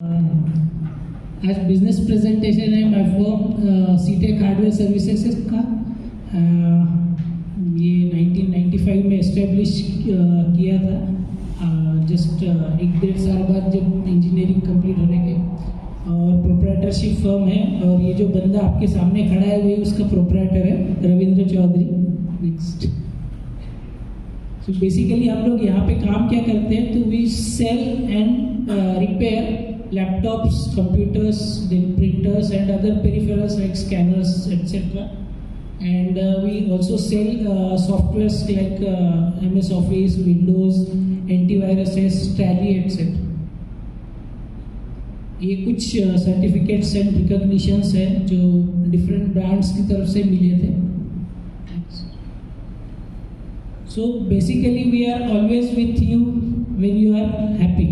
आज business presentation है my firm सीटेक hardware services का। ये 1995 में इस्टेब्लिश किया था, जस्ट 1-1.5 साल बाद जब इंजीनियरिंग कंप्लीट होने के। और प्रोप्राइटरशिप फर्म है, और ये जो बंदा आपके सामने खड़ा है वही उसका प्रोप्राइटर है, रविंद्र चौधरी। नेक्स्ट। तो बेसिकली हम लोग यहाँ पे काम क्या करते हैं, तो we sell and repair laptops, computers, then printers and other peripherals like scanners, etc. And we also sell softwares like MS Office, Windows, antiviruses, Tally, etc. ये कुछ सर्टिफिकेट्स एंड रिकॉग्निशंस हैं जो डिफरेंट ब्रांड्स की तरफ से मिले थे। So basically we are always with you when you are happy.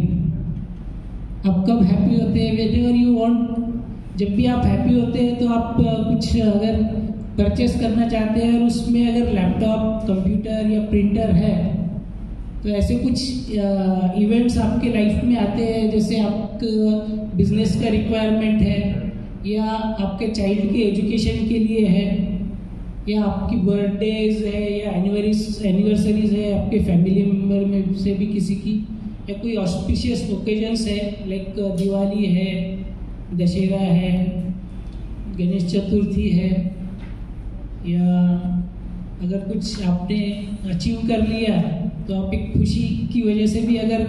आप कब हैप्पी होते हैं, वेन एवर यू वांट। जब भी आप हैप्पी होते हैं तो आप कुछ अगर परचेस करना चाहते हैं और उसमें अगर लैपटॉप, कंप्यूटर या प्रिंटर है, तो ऐसे कुछ इवेंट्स आपके लाइफ में आते हैं, जैसे आपका बिजनेस का रिक्वायरमेंट है, या आपके चाइल्ड के एजुकेशन के लिए है, या आपकी बर्थडेज है, या एनिवर्सरीज है आपके फैमिली मेम्बर में से भी किसी की, या कोई ऑस्पिशियस ओकेजन्स है लाइक दिवाली है, दशहरा है, गणेश चतुर्थी है, या अगर कुछ आपने अचीव कर लिया तो आप एक खुशी की वजह से भी अगर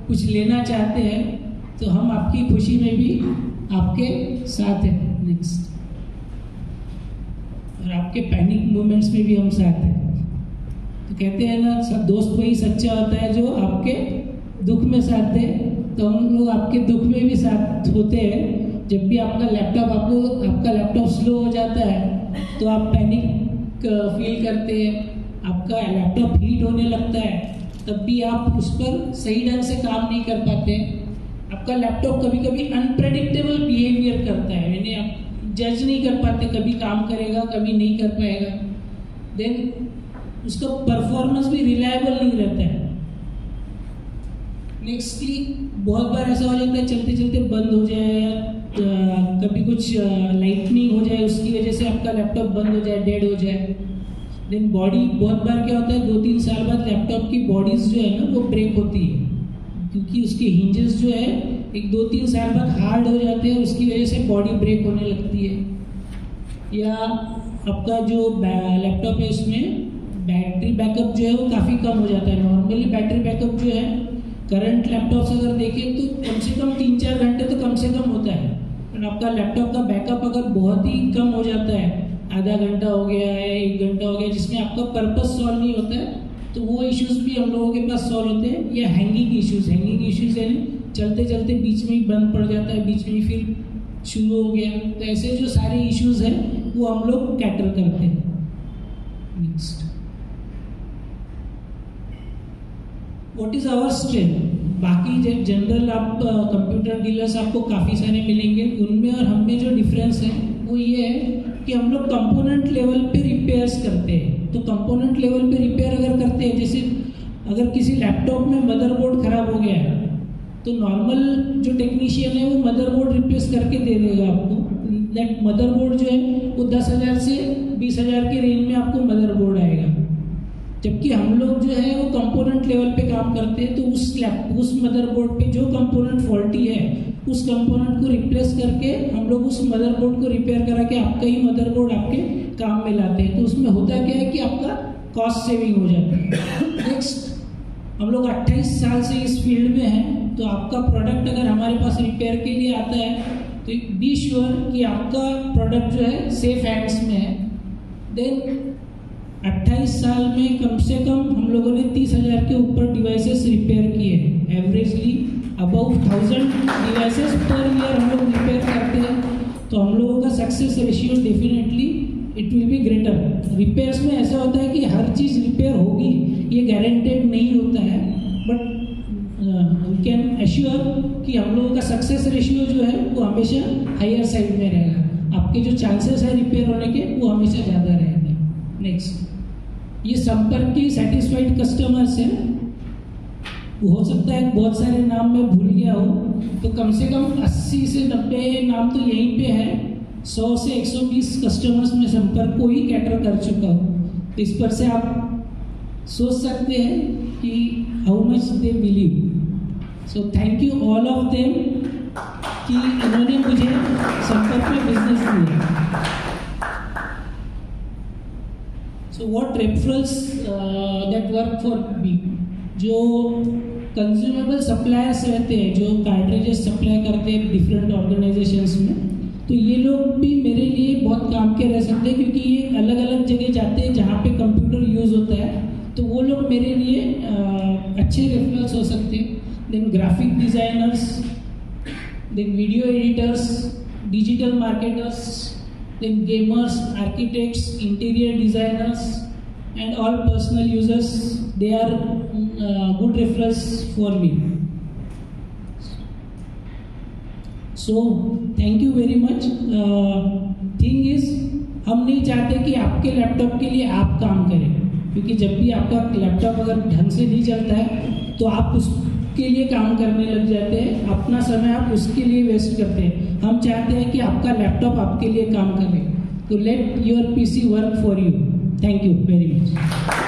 कुछ लेना चाहते हैं तो हम आपकी खुशी में भी आपके साथ हैं। नेक्स्ट। और आपके पैनिक मोमेंट्स में भी हम साथ हैं। तो कहते हैं ना, दोस्त वही सच्चा होता है जो आपके दुख में साथ दे। तो हम लोग आपके दुख में भी साथ होते हैं। जब भी आपका लैपटॉप स्लो हो जाता है तो आप पैनिक फील करते हैं, आपका लैपटॉप हीट होने लगता है, तब भी आप उस पर सही ढंग से काम नहीं कर पाते। आपका लैपटॉप कभी कभी अनप्रेडिक्टेबल बिहेवियर करता है, यानी आप जज नहीं कर पाते, कभी काम करेगा कभी नहीं कर पाएगा। देन उसका परफॉर्मेंस भी रिलायबल नहीं रहता है। नेक्स्टली, बहुत बार ऐसा हो जाता है चलते चलते बंद हो जाए, या कभी कुछ लाइटनिंग हो जाए, उसकी वजह से आपका लैपटॉप बंद हो जाए, डेड हो जाए। देन बॉडी, बहुत बार क्या होता है 2-3 साल बाद लैपटॉप की बॉडीज जो है ना वो ब्रेक होती है, क्योंकि उसके हिंजेस जो है एक 2-3 साल बाद हार्ड हो जाते हैं, उसकी वजह से बॉडी ब्रेक होने लगती है। या आपका जो लैपटॉप है उसमें बैटरी बैकअप जो है वो काफ़ी कम हो जाता है। नॉर्मली बैटरी बैकअप जो है करंट लैपटॉप से अगर देखें तो कम से कम 3-4 घंटे तो कम से कम होता है। और आपका लैपटॉप का बैकअप अगर बहुत ही कम हो जाता है, आधा घंटा हो गया है, 1 घंटा हो गया, जिसमें आपका पर्पस सॉल्व नहीं होता है, तो वो इश्यूज भी हम लोगों के पास सॉल्व होते हैं। या हैंगिंग इश्यूज यानी चलते चलते बीच में ही बंद पड़ जाता है, बीच में ही फिर शुरू हो गया। तो ऐसे जो सारे इश्यूज हैं वो हम लोग कैटर करते हैं। Next, what is our strength. बाकी जनरल आप कंप्यूटर डीलर्स आपको काफ़ी सारे मिलेंगे, उनमें और हम में जो डिफरेंस है वो ये है कि हम लोग कंपोनेंट लेवल पे रिपेयर्स करते हैं। तो कंपोनेंट लेवल पे रिपेयर अगर करते हैं, जैसे अगर किसी लैपटॉप में मदरबोर्ड खराब हो गया है तो नॉर्मल जो टेक्नीशियन है वो मदरबोर्ड रिप्लेस करके दे देगा आपको। दैट मदरबोर्ड जो है वो 10,000 से 20,000 के रेंज में आपको मदरबोर्ड आएगा। जबकि हम लोग जो है वो कंपोनेंट लेवल पे काम करते हैं, तो उस मदरबोर्ड पे जो कंपोनेंट फॉल्टी है उस कंपोनेंट को रिप्लेस करके हम लोग उस मदरबोर्ड को रिपेयर करा के आपका ही मदरबोर्ड आपके काम में लाते हैं। तो उसमें होता क्या है कि आपका कॉस्ट सेविंग हो जाता है। नेक्स्ट, हम लोग 28 साल से इस फील्ड में हैं, तो आपका प्रोडक्ट अगर हमारे पास रिपेयर के लिए आता है तो बी श्योर कि आपका प्रोडक्ट जो है सेफ हैंड्स में है। देन 28 साल में कम से कम हम लोगों ने 30,000 के ऊपर डिवाइसेस रिपेयर किए हैं। Averagely about 1000 devices per year हम लोग रिपेयर करते हैं। तो हम लोगों का success ratio definitely it will be greater. Repairs में ऐसा होता है कि हर चीज़ रिपेयर होगी, ये गारंटेड नहीं होता है, बट वी कैन एश्योर कि हम लोगों का सक्सेस रेशियो जो है वो हमेशा हायर साइड में रहेगा। आपके जो चांसेस है रिपेयर होने के वो हमेशा ज़्यादा रहेंगे। नेक्स्ट, ये संपर्क की सेटिस्फाइड कस्टमर्स हैं। हो सकता है बहुत सारे नाम मैं भूल गया हूँ, तो कम से कम 80 से 90 नाम तो यहीं पे है। 100 से 120 कस्टमर्स में संपर्क को ही कैटर कर चुका हूँ। तो इस पर से आप सोच सकते हैं कि how much they believe. So thank you all of them कि इन्होंने मुझे संपर्क में बिजनेस दिया। So what referrals that work for me, जो कंज्यूमेबल सप्लायर्स रहते हैं, जो कार्ट्रिजेस सप्लाई करते हैं डिफरेंट ऑर्गेनाइजेशंस में, तो ये लोग भी मेरे लिए बहुत काम के रह सकते हैं, क्योंकि ये अलग अलग जगह जाते हैं जहाँ पे कंप्यूटर यूज़ होता है, तो वो लोग मेरे लिए अच्छे रेफरल्स हो सकते हैं। Then graphic designers, then video editors, digital marketers, then gamers, architects, interior designers and all personal users, they are good referrals for me. So thank you very much. Thing is, हम नहीं चाहते कि आपके laptop के लिए आप काम करें, क्योंकि जब भी आपका लैपटॉप अगर ढंग से नहीं चलता है तो आप उसके लिए काम करने लग जाते हैं, अपना समय आप उसके लिए वेस्ट करते हैं। हम चाहते हैं कि आपका लैपटॉप आपके लिए काम करे। तो let your PC work for you. Thank you very much.